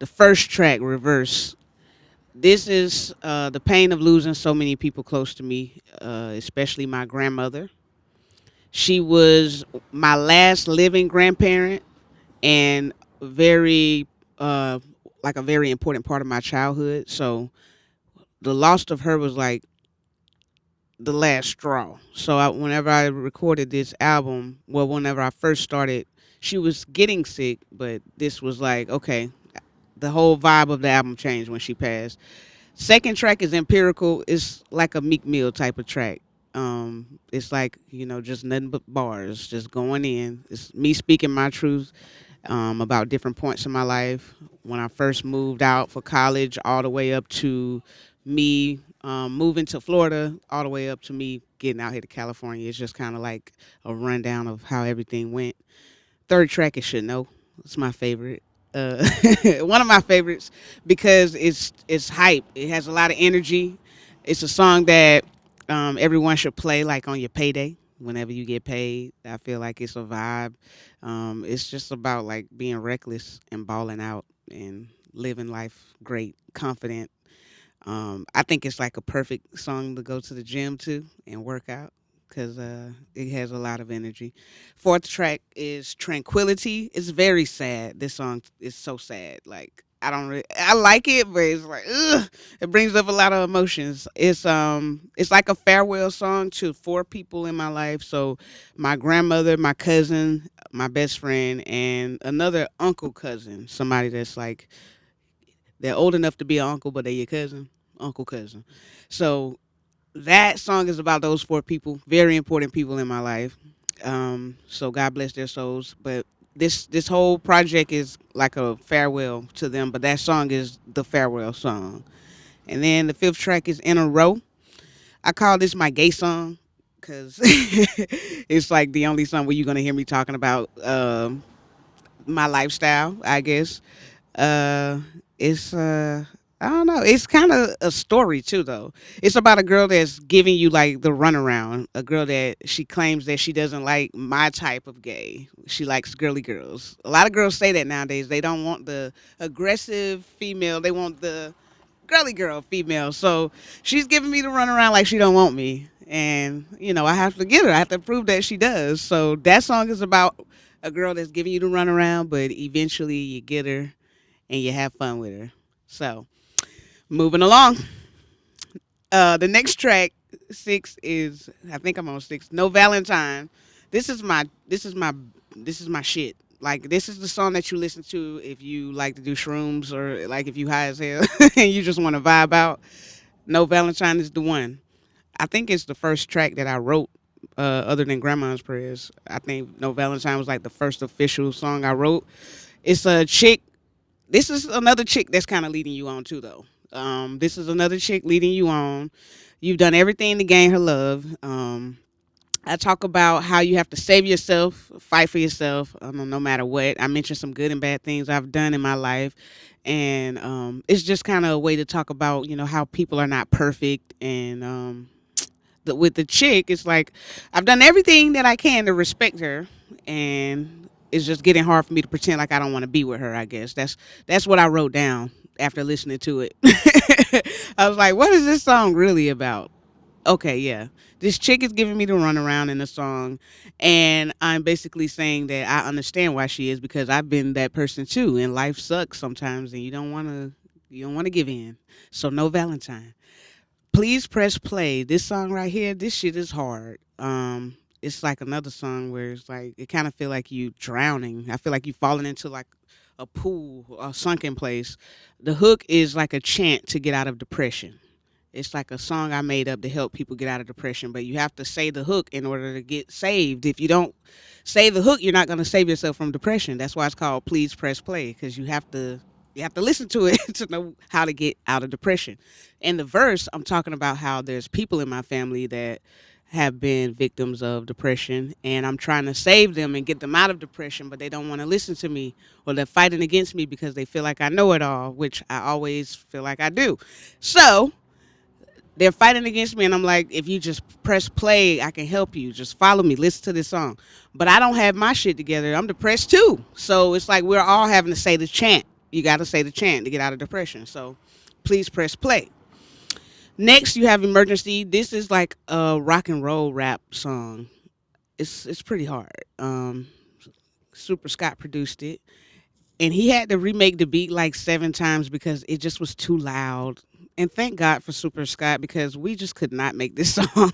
The first track, Reverse. This is the pain of losing so many people close to me, especially my grandmother. She was my last living grandparent and very, uh, like a very important part of my childhood. So the loss of her was like the last straw. So whenever I recorded this album, well, whenever I first started, she was getting sick, but this was like, okay, the whole vibe of the album changed when she passed. Second track is Empirical. It's like a Meek Mill type of track. It's like, just nothing but bars, just going in. It's me speaking my truth about different points in my life. When I first moved out for college, all the way up to me moving to Florida, all the way up to me getting out here to California. It's just kind of like a rundown of how everything went. Third track is Should Know. It's my favorite. Uh, one of my favorites because it's hype. It has a lot of energy. It's a song that everyone should play like on your payday. Whenever you get paid, I feel like it's a vibe. It's just about like being reckless and balling out and living life great, confident. I think it's like a perfect song to go to the gym to and work out because it has a lot of energy. Fourth track is Tranquility. It's very sad. This song is so sad. Like I like it, but it's like ugh, it brings up a lot of emotions. It's like a farewell song to four people in my life. So my grandmother, my cousin, my best friend, and another uncle cousin. Somebody that's like they're old enough to be an uncle, but they're your cousin, uncle cousin. So that song is about those four people, very important people in my life. So God bless their souls. But this whole project is like a farewell to them. But that song is the farewell song. And then the fifth track is In a Row. I call this my gay song because it's like the only song where you're gonna hear me talking about my lifestyle, I guess. Uh, it's I don't know. It's kind of a story too, though. It's about a girl that's giving you like the runaround. A girl that she claims that she doesn't like my type of gay. She likes girly girls. A lot of girls say that nowadays. They don't want the aggressive female. They want the girly girl female. So she's giving me the runaround like she don't want me, and I have to get her. I have to prove that she does. So that song is about a girl that's giving you the runaround, but eventually you get her and you have fun with her. So moving along, the next track six is I think I'm on six. No Valentine. This is my this is my this is my shit. Like this is the song that you listen to if you like to do shrooms or like if you high as hell and you just want to vibe out. No Valentine is the one. I think it's the first track that I wrote other than Grandma's Prayers. I think No Valentine was like the first official song I wrote. It's a chick. This is another chick that's kind of leading you on too, though. This is another chick leading you on. You've done everything to gain her love. I talk about how you have to save yourself, fight for yourself, no matter what. I mentioned some good and bad things I've done in my life, and it's just kind of a way to talk about how people are not perfect. And with the chick, it's like I've done everything that I can to respect her, and it's just getting hard for me to pretend like I don't want to be with her. I guess that's what I wrote down after listening to it. I was like, what is this song really about? Okay, yeah. This chick is giving me the runaround in the song, and I'm basically saying that I understand why she is because I've been that person too, and life sucks sometimes, and you don't want to give in. So no Valentine. Please press play. This song right here, this shit is hard. It's like another song where it's like it kind of feel like you drowning. I feel like you falling into like a pool, a sunken place. The hook is like a chant to get out of depression. It's like a song I made up to help people get out of depression, but you have to say the hook in order to get saved. If you don't say the hook, you're not going to save yourself from depression. That's why it's called Please Press Play because you have to listen to it to know how to get out of depression. In the verse, I'm talking about how there's people in my family that have been victims of depression and I'm trying to save them and get them out of depression, but they don't want to listen to me or they're fighting against me because they feel like I know it all, which I always feel like I do. So they're fighting against me and I'm like, if you just press play, I can help you. Just follow me, listen to this song. But I don't have my shit together. I'm depressed too. So it's like we're all having to say the chant. you got to say the chant to get out of depression. So please press play. Next, you have Emergency. This is like a rock and roll rap song. It's pretty hard. Super Scott produced it, and he had to remake the beat like 7 times because it just was too loud. And thank God for Super Scott because we just could not make this song.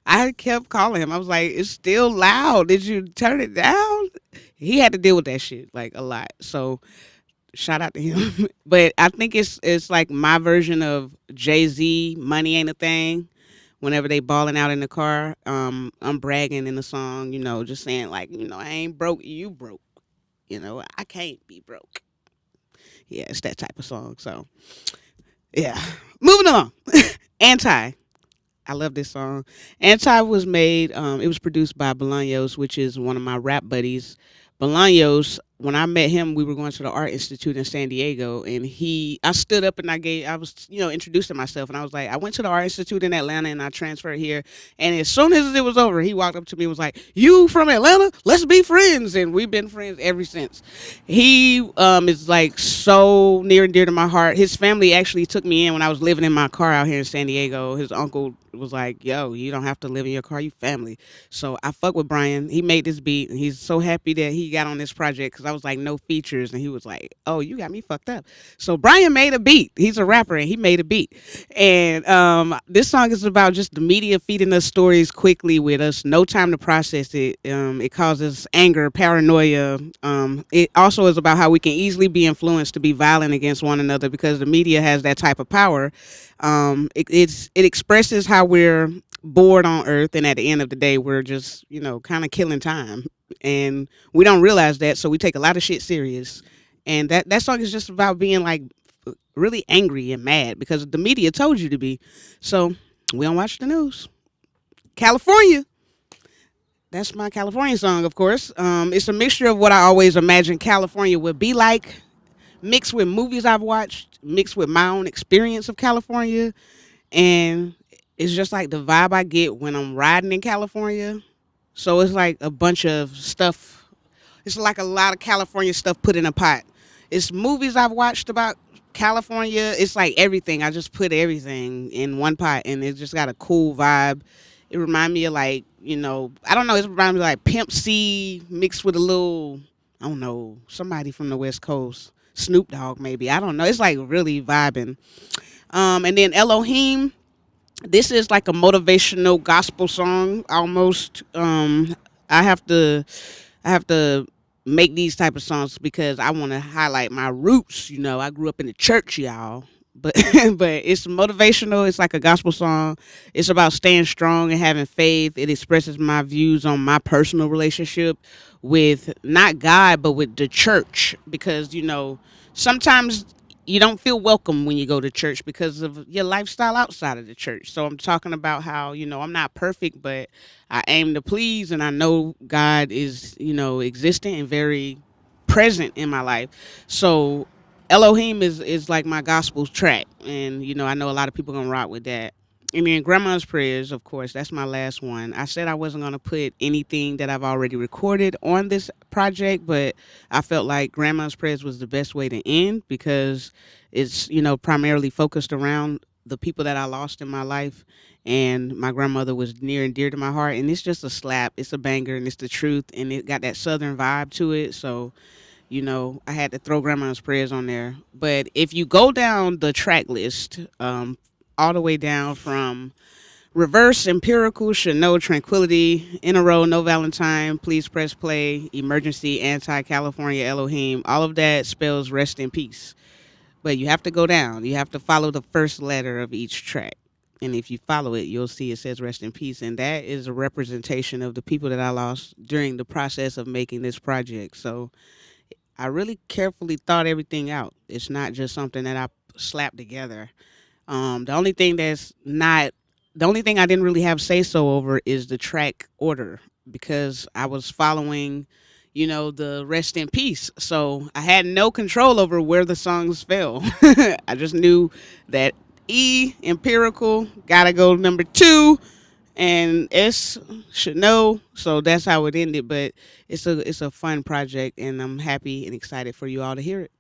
I kept calling him. I was like, "It's still loud. Did you turn it down?" He had to deal with that shit like a lot. So shout out to him. But I think it's like my version of Jay-Z. Money ain't a thing. Whenever they balling out in the car, I'm bragging in the song. Just saying like, I ain't broke. You broke. I can't be broke. Yeah, it's that type of song. So yeah, moving along. Anti. I love this song. Anti was made. It was produced by Bolanos, which is one of my rap buddies. Bolanos. When I met him, we were going to the Art Institute in San Diego, and I stood up and I was, introducing myself, and I was like, I went to the Art Institute in Atlanta, and I transferred here. And as soon as it was over, he walked up to me and was like, "You from Atlanta? Let's be friends." And we've been friends ever since. He is like so near and dear to my heart. His family actually took me in when I was living in my car out here in San Diego. His uncle was like, "Yo, you don't have to live in your car, you family." So I fuck with Bryan. He made this beat, and he's so happy that he got on this project because I was like, no features, and he was like, "Oh, you got me fucked up." So Bryan made a beat. He's a rapper, and he made a beat. And this song is about just the media feeding us stories quickly with us no time to process it. It causes anger, paranoia. It also is about how we can easily be influenced to be violent against one another because the media has that type of power. It expresses how we're bored on Earth, and at the end of the day, we're just kind of killing time, and we don't realize that, so we take a lot of shit serious. And that song is just about being like really angry and mad because the media told you to be. So we don't watch the news. California. That's my California song, of course. It's a mixture of what I always imagined California would be like, mixed with movies I've watched, mixed with my own experience of California. And it's just like the vibe I get when I'm riding in California. So it's like a bunch of stuff. It's like a lot of California stuff put in a pot. It's movies I've watched about California. It's like everything. I just put everything in one pot, and it just got a cool vibe. It reminds me of like, I don't know. It reminds me of like Pimp C mixed with a little, I don't know, somebody from the West Coast. Snoop Dogg, maybe. I don't know. It's like really vibing. And then Elohim. This is like a motivational gospel song almost. I have to I have to make these type of songs because I want to highlight my roots. I grew up in the church, y'all. But but it's motivational. It's like a gospel song. It's about staying strong and having faith. It expresses my views on my personal relationship with not God but with the church because sometimes you don't feel welcome when you go to church because of your lifestyle outside of the church. So I'm talking about how, I'm not perfect, but I aim to please and I know God is, existent and very present in my life. So Elohim is like my gospel track. And, I know a lot of people gonna rock with that. And then Grandma's Prayers, of course, that's my last one. I said I wasn't going to put anything that I've already recorded on this project, but I felt like Grandma's Prayers was the best way to end because it's, primarily focused around the people that I lost in my life. And my grandmother was near and dear to my heart. And it's just a slap. It's a banger and it's the truth. And it got that southern vibe to it. So, I had to throw Grandma's Prayers on there. But if you go down the track list, all the way down from Reverse, Empirical, Should Know, Tranquility, In a Row, No Valentine, Please Press Play, Emergency, Anti, California, Elohim. All of that spells rest in peace. But you have to go down. You have to follow the first letter of each track. And if you follow it, you'll see it says rest in peace. And that is a representation of the people that I lost during the process of making this project. So I really carefully thought everything out. It's not just something that I slapped together. The only thing I didn't really have say so over is the track order because I was following, the rest in peace. So I had no control over where the songs fell. I just knew that Empirical, gotta go number 2, and S Should Know. So that's how it ended. But it's a fun project, and I'm happy and excited for you all to hear it.